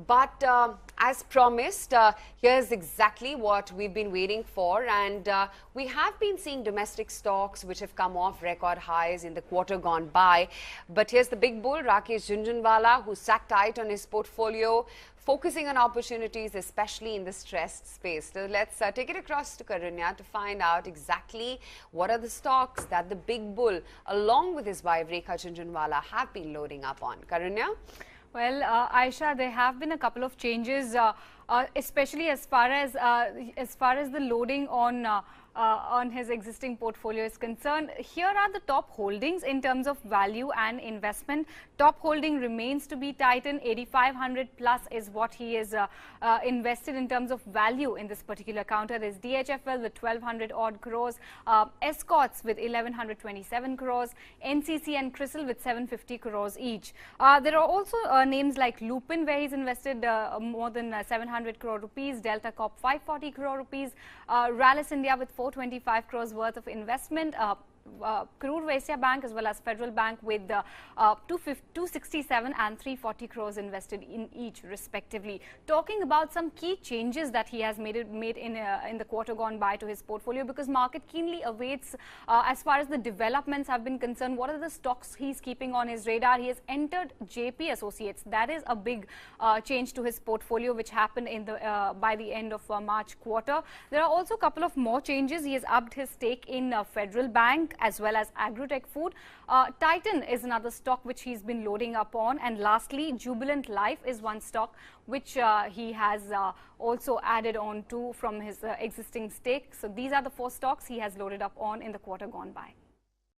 But as promised, here's exactly what we've been waiting for. And we have been seeing domestic stocks which have come off record highs in the quarter gone by. But here's the big bull, Rakesh Jhunjhunwala, who sat tight on his portfolio, focusing on opportunities, especially in the stressed space. So let's take it across to Karunya to find out exactly what are the stocks that the big bull, along with his wife Rakesh Jhunjhunwala, have been loading up on. Karunya? Well, Aisha, there have been a couple of changes, especially as far as the loading on his existing portfolio is concerned. Here are the top holdings in terms of value and investment. Top holding remains to be Titan. 8,500 plus is what he is invested in terms of value in this particular counter. There's DHFL with 1,200 odd crores, Escorts with 1,127 crores, NCC and CRISIL with 750 crores each. There are also names like Lupin, where he's invested more than 700 crore rupees, Delta Corp 540 crore rupees, Rallis India with 425 crores worth of investment, Karur Vysya Bank as well as Federal Bank with 267 and 340 crores invested in each respectively. Talking about some key changes that he has made in the quarter gone by to his portfolio, because market keenly awaits as far as the developments have been concerned. What are the stocks he's keeping on his radar? He has entered JP Associates. That is a big change to his portfolio, which happened in the by the end of March quarter. There are also a couple of more changes. He has upped his stake in Federal Bank as well as Agrotech Food. Titan is another stock which he's been loading up on, and lastly Jubilant Life is one stock which he has also added on to from his existing stake. So these are the 4 stocks he has loaded up on in the quarter gone by.